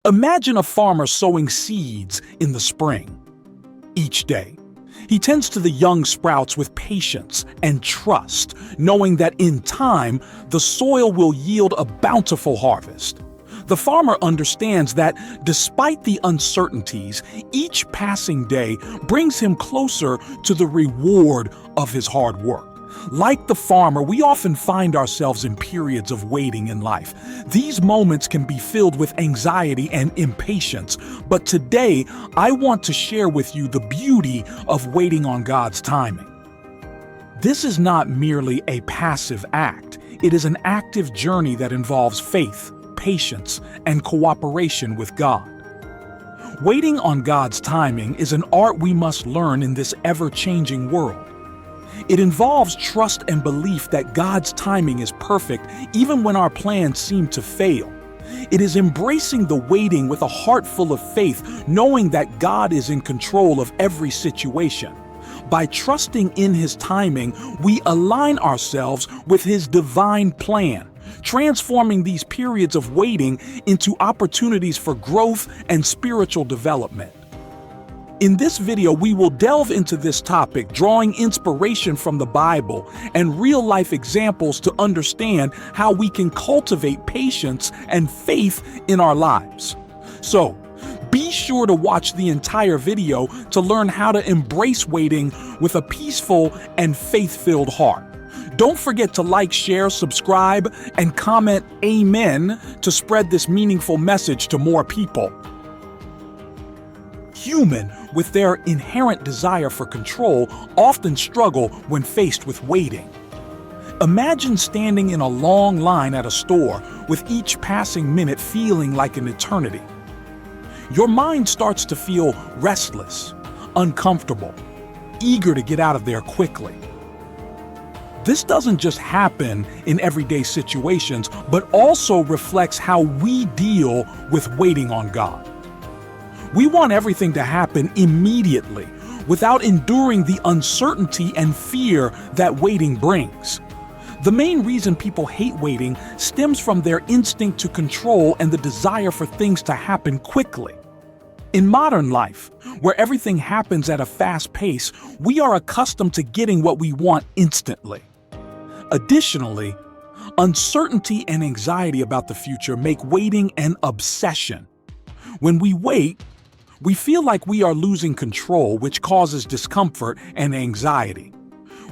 Imagine a farmer sowing seeds in the spring. Each day, he tends to the young sprouts with patience and trust, knowing that in time, the soil will yield a bountiful harvest. The farmer understands that despite the uncertainties, each passing day brings him closer to the reward of his hard work. Like the farmer, we often find ourselves in periods of waiting in life. These moments can be filled with anxiety and impatience, but today I want to share with you the beauty of waiting on God's timing. This is not merely a passive act, it is an active journey that involves faith, patience, and cooperation with God. Waiting on God's timing is an art we must learn in this ever-changing world. It involves trust and belief that God's timing is perfect even when our plans seem to fail. It is embracing the waiting with a heart full of faith, knowing that God is in control of every situation. By trusting in His timing, we align ourselves with His divine plan, transforming these periods of waiting into opportunities for growth and spiritual development. In this video, we will delve into this topic, drawing inspiration from the Bible and real-life examples to understand how we can cultivate patience and faith in our lives. So, be sure to watch the entire video to learn how to embrace waiting with a peaceful and faith-filled heart. Don't forget to like, share, subscribe, and comment Amen to spread this meaningful message to more people. Humans, with their inherent desire for control, often struggle when faced with waiting. Imagine standing in a long line at a store, with each passing minute feeling like an eternity. Your mind starts to feel restless, uncomfortable, eager to get out of there quickly. This doesn't just happen in everyday situations, but also reflects how we deal with waiting on God. We want everything to happen immediately, without enduring the uncertainty and fear that waiting brings. The main reason people hate waiting stems from their instinct to control and the desire for things to happen quickly. In modern life, where everything happens at a fast pace, we are accustomed to getting what we want instantly. Additionally, uncertainty and anxiety about the future make waiting an obsession. When we wait, we feel like we are losing control, which causes discomfort and anxiety.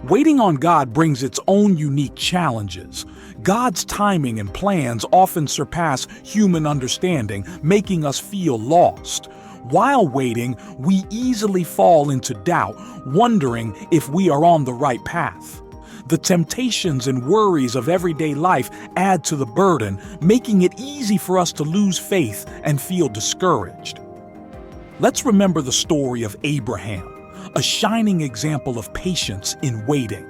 Waiting on God brings its own unique challenges. God's timing and plans often surpass human understanding, making us feel lost. While waiting, we easily fall into doubt, wondering if we are on the right path. The temptations and worries of everyday life add to the burden, making it easy for us to lose faith and feel discouraged. Let's remember the story of Abraham, a shining example of patience in waiting.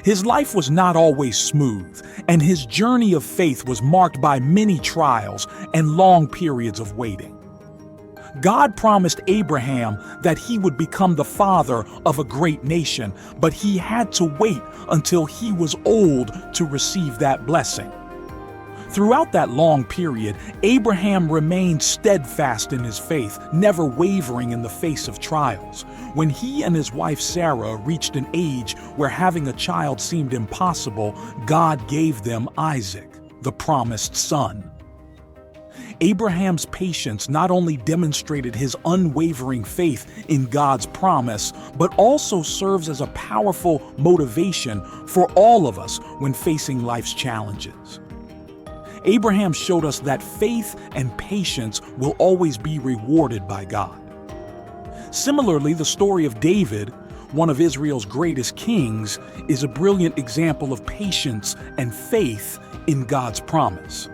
His life was not always smooth, and his journey of faith was marked by many trials and long periods of waiting. God promised Abraham that he would become the father of a great nation, but he had to wait until he was old to receive that blessing. Throughout that long period, Abraham remained steadfast in his faith, never wavering in the face of trials. When he and his wife Sarah reached an age where having a child seemed impossible, God gave them Isaac, the promised son. Abraham's patience not only demonstrated his unwavering faith in God's promise, but also serves as a powerful motivation for all of us when facing life's challenges. Abraham showed us that faith and patience will always be rewarded by God. Similarly, the story of David, one of Israel's greatest kings, is a brilliant example of patience and faith in God's promise.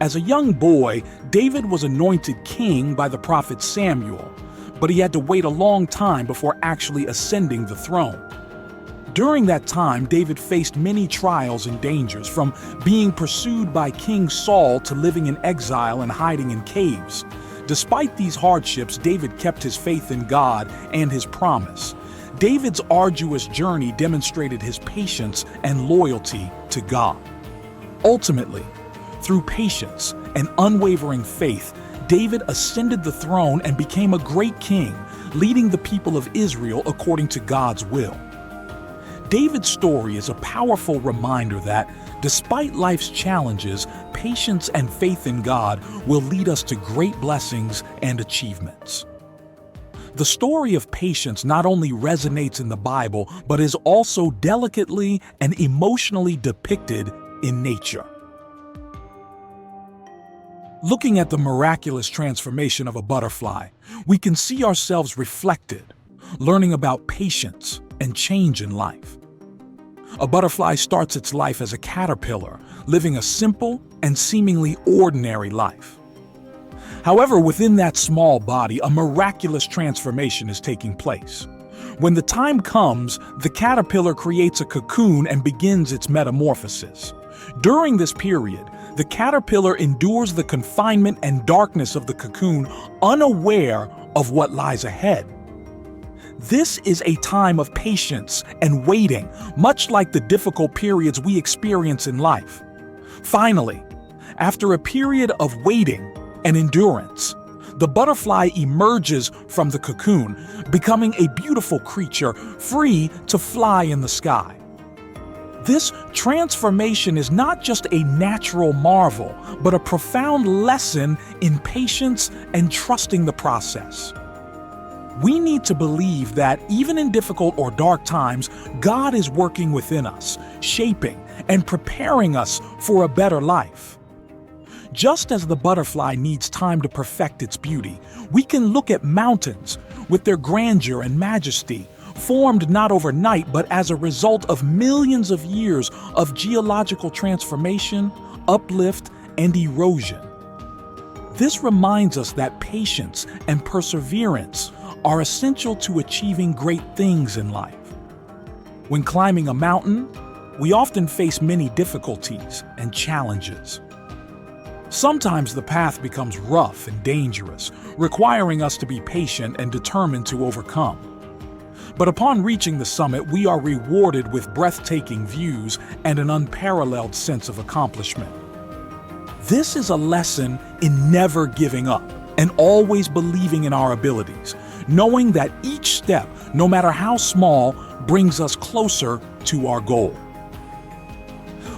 As a young boy, David was anointed king by the prophet Samuel, but he had to wait a long time before actually ascending the throne. During that time, David faced many trials and dangers, from being pursued by King Saul to living in exile and hiding in caves. Despite these hardships, David kept his faith in God and his promise. David's arduous journey demonstrated his patience and loyalty to God. Ultimately, through patience and unwavering faith, David ascended the throne and became a great king, leading the people of Israel according to God's will. David's story is a powerful reminder that, despite life's challenges, patience and faith in God will lead us to great blessings and achievements. The story of patience not only resonates in the Bible, but is also delicately and emotionally depicted in nature. Looking at the miraculous transformation of a butterfly, we can see ourselves reflected, learning about patience and change in life. A butterfly starts its life as a caterpillar, living a simple and seemingly ordinary life. However, within that small body, a miraculous transformation is taking place. When the time comes, the caterpillar creates a cocoon and begins its metamorphosis. During this period, the caterpillar endures the confinement and darkness of the cocoon, unaware of what lies ahead. This is a time of patience and waiting, much like the difficult periods we experience in life. Finally, after a period of waiting and endurance, the butterfly emerges from the cocoon, becoming a beautiful creature free to fly in the sky. This transformation is not just a natural marvel, but a profound lesson in patience and trusting the process. We need to believe that even in difficult or dark times, God is working within us, shaping and preparing us for a better life. Just as the butterfly needs time to perfect its beauty, we can look at mountains with their grandeur and majesty, formed not overnight but as a result of millions of years of geological transformation, uplift, and erosion. This reminds us that patience and perseverance are essential to achieving great things in life. When climbing a mountain, we often face many difficulties and challenges. Sometimes the path becomes rough and dangerous, requiring us to be patient and determined to overcome. But upon reaching the summit, we are rewarded with breathtaking views and an unparalleled sense of accomplishment. This is a lesson in never giving up and always believing in our abilities, knowing that each step, no matter how small, brings us closer to our goal.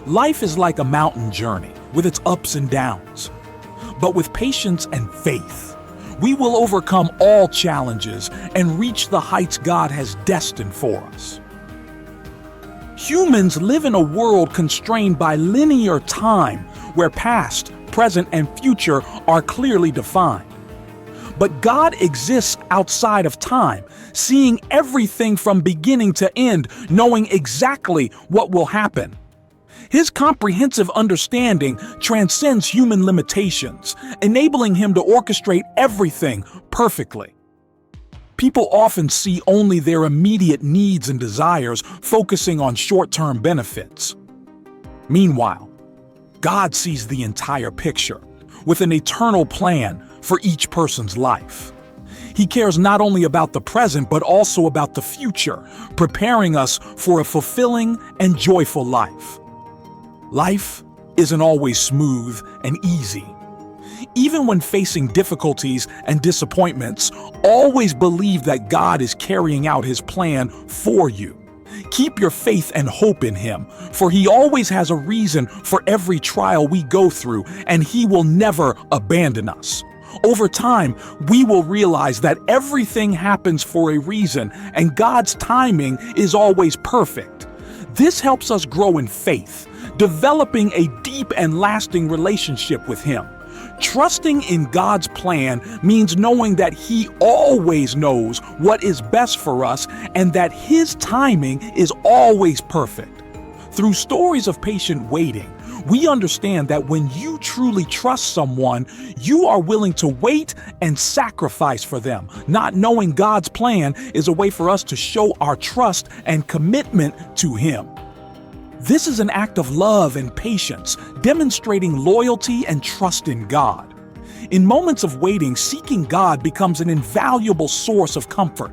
Life is like a mountain journey with its ups and downs. But with patience and faith, we will overcome all challenges and reach the heights God has destined for us. Humans live in a world constrained by linear time, where past, present, and future are clearly defined. But God exists outside of time, seeing everything from beginning to end, knowing exactly what will happen. His comprehensive understanding transcends human limitations, enabling him to orchestrate everything perfectly. People often see only their immediate needs and desires, focusing on short-term benefits. Meanwhile, God sees the entire picture, with an eternal plan for each person's life. He cares not only about the present, but also about the future, preparing us for a fulfilling and joyful life. Life isn't always smooth and easy. Even when facing difficulties and disappointments, always believe that God is carrying out His plan for you. Keep your faith and hope in Him, for He always has a reason for every trial we go through, and He will never abandon us. Over time, we will realize that everything happens for a reason, and God's timing is always perfect. This helps us grow in faith, developing a deep and lasting relationship with Him. Trusting in God's plan means knowing that He always knows what is best for us and that His timing is always perfect. Through stories of patient waiting, we understand that when you truly trust someone, you are willing to wait and sacrifice for them. Not knowing God's plan is a way for us to show our trust and commitment to Him. This is an act of love and patience, demonstrating loyalty and trust in God. In moments of waiting, seeking God becomes an invaluable source of comfort.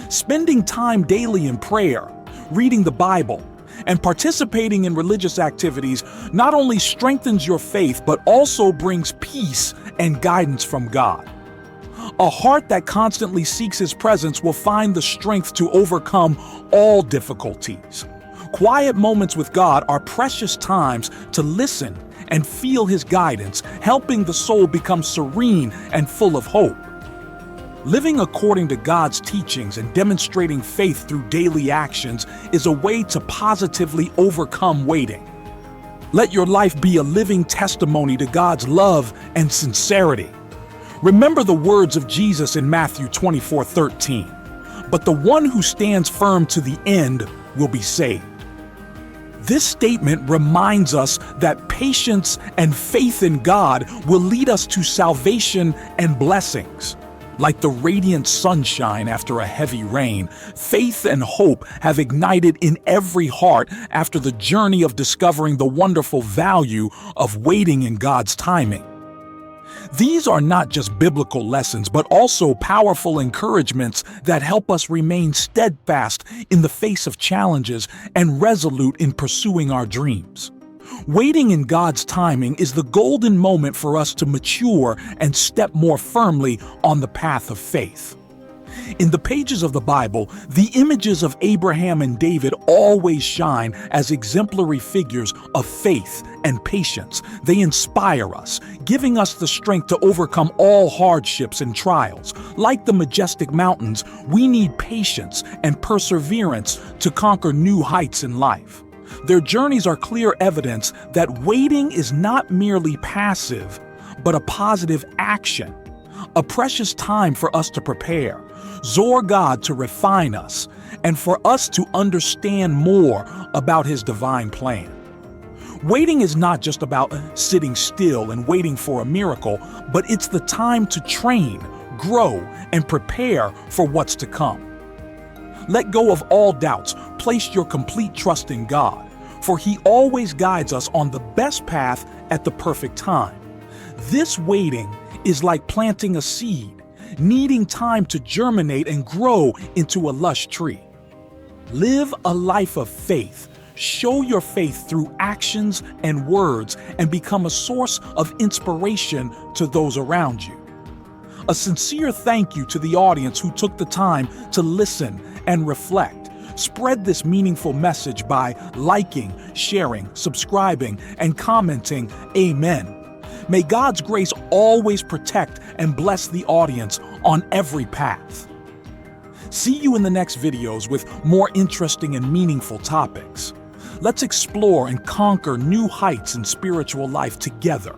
Spending time daily in prayer, reading the Bible, And participating in religious activities not only strengthens your faith, but also brings peace and guidance from God. A heart that constantly seeks His presence will find the strength to overcome all difficulties. Quiet moments with God are precious times to listen and feel His guidance, helping the soul become serene and full of hope. Living according to God's teachings and demonstrating faith through daily actions is a way to positively overcome waiting. Let your life be a living testimony to God's love and sincerity. Remember the words of Jesus in Matthew 24:13. But the one who stands firm to the end will be saved. This statement reminds us that patience and faith in God will lead us to salvation and blessings. Like the radiant sunshine after a heavy rain, faith and hope have ignited in every heart after the journey of discovering the wonderful value of waiting in God's timing. These are not just biblical lessons, but also powerful encouragements that help us remain steadfast in the face of challenges and resolute in pursuing our dreams. Waiting in God's timing is the golden moment for us to mature and step more firmly on the path of faith. In the pages of the Bible, the images of Abraham and David always shine as exemplary figures of faith and patience. They inspire us, giving us the strength to overcome all hardships and trials. Like the majestic mountains, we need patience and perseverance to conquer new heights in life. Their journeys are clear evidence that waiting is not merely passive, but a positive action, a precious time for us to prepare, exhort God to refine us, and for us to understand more about His divine plan. Waiting is not just about sitting still and waiting for a miracle, but it's the time to train, grow, and prepare for what's to come. Let go of all doubts, place your complete trust in God, for He always guides us on the best path at the perfect time. This waiting is like planting a seed, needing time to germinate and grow into a lush tree. Live a life of faith. Show your faith through actions and words and become a source of inspiration to those around you. A sincere thank you to the audience who took the time to listen and reflect. Spread this meaningful message by liking, sharing, subscribing, and commenting Amen. May God's grace always protect and bless the audience on every path. See you in the next videos with more interesting and meaningful topics. Let's explore and conquer new heights in spiritual life together.